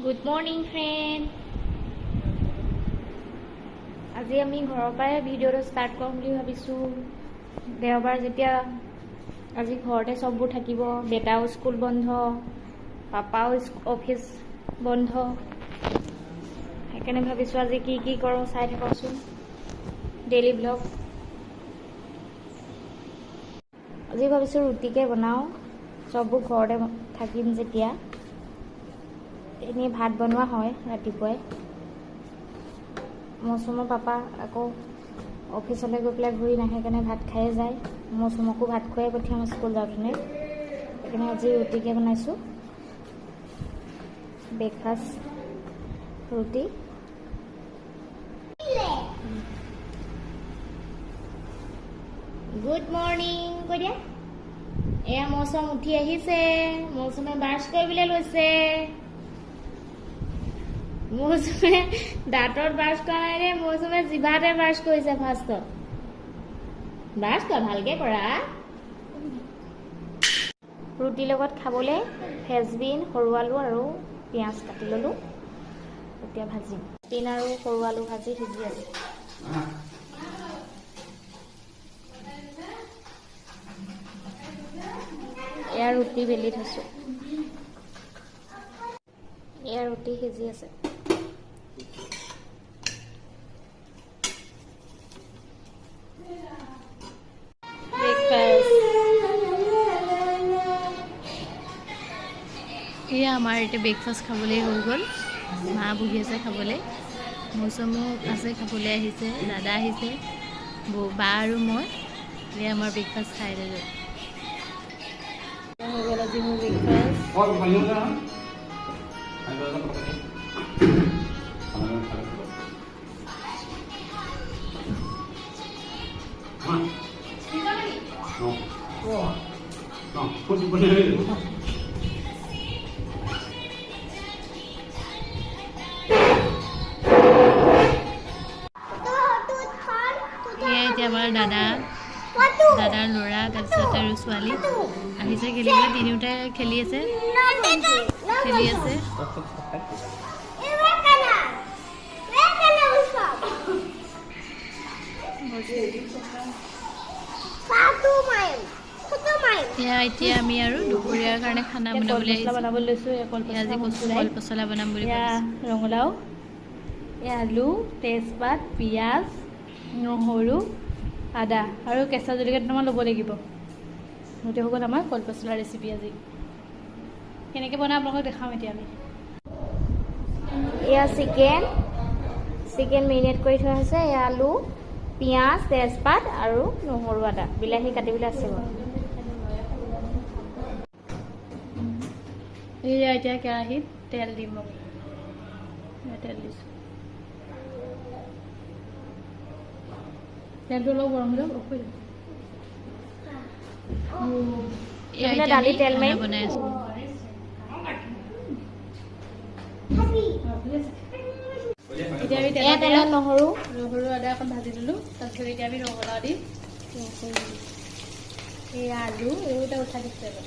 Good morning, friend. আজি আমি ঘৰৰ পৰাই ভিডিঅ'টো ষ্টাৰ্ট কৰিম বুলি ভাবিছোঁ। দেওবাৰ যেতিয়া আজি ঘৰতে চববোৰ থাকিব, বেটাও স্কুল বন্ধ, পাপাও অফিচ বন্ধ, সেইকাৰণে ভাবিছোঁ আজি কি কি কৰোঁ চাই থাককচোন ডেইলি ব্লগ। আজি ভাবিছোঁ ৰুটিকে বনাওঁ, চববোৰ ঘৰতে থাকিম যেতিয়া। এনেই ভাত বনোৱা হয় ৰাতিপুৱাই। মৌচুমৰ পাপা আকৌ অফিচলৈ গৈ পেলাই ঘূৰি নাহে, সেইকাৰণে ভাত খায়ে যায়। মৌচুমকো ভাত খুৱাই পঠিয়াম স্কুল যাওঁতেনে, সেইকাৰণে আজি ৰুটিকে বনাইছোঁ। ব্ৰেকফাষ্ট ৰুটি। গুড মৰ্ণিং কৈ দিয়া। এয়া মৌচুম উঠি আহিছে, মৌচুমে ব্ৰাছ কৰিবলৈ লৈছে। মৌচুমে দাঁতত ব্ৰাছ কৰা নাই দেই, মৌচুমে জিভাতে ব্ৰাছ কৰিছে ফাৰ্ষ্টত। ব্ৰাছ কৰা, ভালকে কৰা। ৰুটিৰ লগত খাবলৈ ফ্ৰেঞ্চবিন, সৰু আলু আৰু পিঁয়াজ কাটি ল'লোঁ। এতিয়া ভাজিম। পিন আৰু সৰু আলু ভাজি সিজি আছে। এয়া ৰুটি বেলি থৈছোঁ। এয়া ৰুটি সিজি আছে। এয়া আমাৰ এতিয়া ব্ৰেকফাষ্ট খাবলৈ হৈ গ'ল। মা বহি আছে খাবলৈ, মৌচুমো আছে খাবলৈ আহিছে, দাদা আহিছে, বা আৰু মই। এয়া আমাৰ ব্ৰেকফাষ্ট খাই ল'লোঁ। হৈ গ'ল আজি মোৰ ব্ৰেকফাষ্ট। এতিয়া আমাৰ দাদাৰ ল'ৰা, তাৰপিছত আৰু ছোৱালী আহিছে খেলিবলৈ। তিনিওটাই খেলি আছে। এতিয়া আমি আৰু দুপৰীয়াৰ কাৰণে খানা বনাবলৈ লৈছোঁ। আজি কচু কল পচলা বনাম বুলি ভাবিছোঁ। ৰঙালাও, আলু, তেজপাত, পিঁয়াজ, নহৰু, আদা আৰু কেঁচা জলকীয়া দুটামান ল'ব লাগিব। সেইটো হৈ গ'ল আমাৰ কল পচলা ৰেচিপি আজি। কেনেকৈ বনাই আপোনালোকক দেখাম এতিয়া আমি। এয়া চিকেন মেৰিনেট কৰি থোৱা হৈছে। এয়া আলু, পিঁয়াজ, তেজপাত আৰু নহৰু, আদা, বিলাহী কাটিবলৈ আছে বাৰু। এয়া এতিয়া কেৰাহীত তেল দিম। তেল দিছোঁ। তেলটো অলপ গৰম হৈ লওক। দালি তেল মাৰি বনাই আছোঁ। এতিয়া আমি তেলত নহৰু আদা অকণ ভাজি দিলোঁ। তাৰপিছত এতিয়া আমি ৰঙালাও দিম। এই আলু এইকেইটা উঠাই দিছোঁ এবাৰ।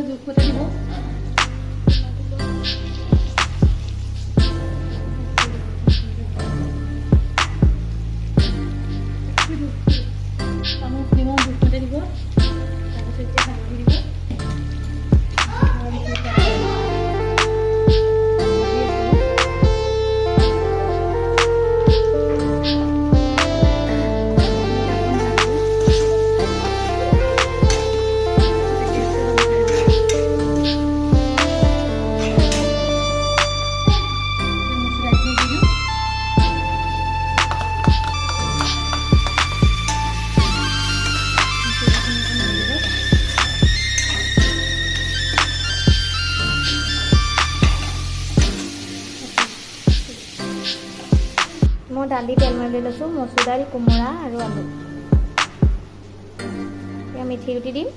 জোখতে দিব। চামুচ নিমখ জোখতে দিব। তাৰপিছত এতিয়া হালধি দিব। মই দালি তেল মাৰি লৈছোঁ, মচুৰ দাইল, কোমোৰা আৰু আলু। এতিয়া মিঠি গুটি দিম।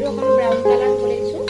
অকণ ব্ৰাউন কালাৰ হ'ব লাগিছোঁ।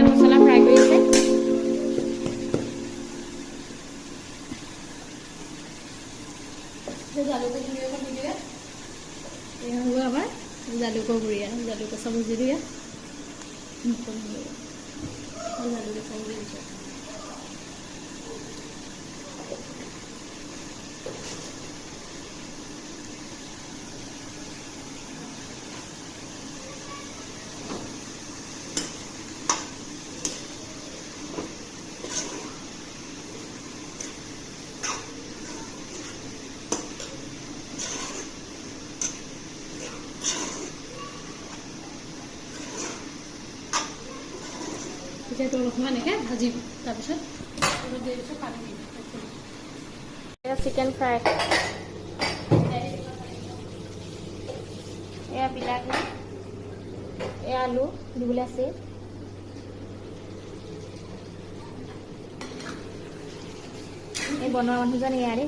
মছলা ফ্ৰাই কৰি আছে। জালুকৰ গুড়ি অকণ দি দিলে এয়া হ'ব আমাৰ জালুকৰ গুড়ি। জালুকৰ চামুচ দি দিয়া। জালুকৰ চামুচ দি দিছোঁ। এতিয়া অলপমান এনেকৈ ভাজিম। তাৰপিছত পানী দিম। চিকেন ফ্ৰাই, এয়া বিলাহী, এয়া আলু দিবলৈ আছে। এই বনোৱা মানুহজন ইয়াৰে।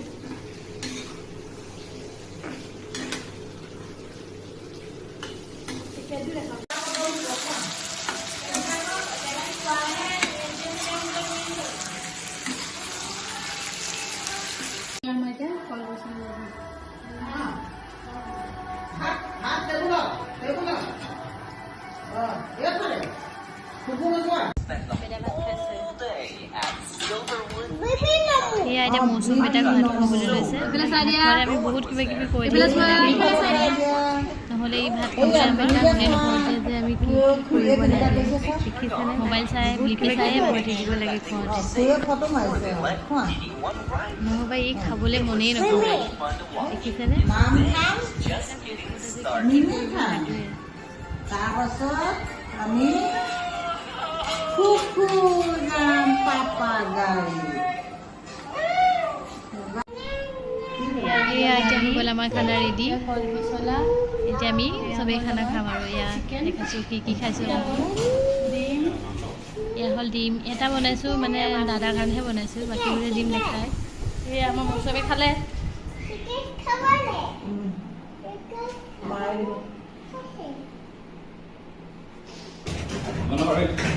এয়া এতিয়া মৌচুম বেটাক ভাত খাবলৈ লৈছে। আমি বহুত কিবা কিবি কৈ দিছোঁ, নহ'লে এই ভাত খাবলৈ আমাৰ মনে নকৰোঁতে যে আমি কি কৰিব লাগে। দেখিছেনে, মোবাইল চাই লিপি চায়ে ভাত দিব লাগে খোৱাতে, নহ'বা এই খাবলৈ মনেই নকৰে। দেখিছেনে, তাৰপাছত আমি কুকুৰাম পাপা গাড়ী। এয়া এতিয়া হৈ গ'ল আমাৰ খানা ৰেডি। এতিয়া আমি চবেই খানা খাম আৰু এয়া দেখাইছোঁ কি কি খাইছোঁ। এয়া হ'ল ডিম এটা বনাইছোঁ, মানে দাদাৰ কাৰণেহে বনাইছোঁ, বাকীবোৰে ডিম নাখায়। এয়া আমাৰ চবেই খালে। No, no,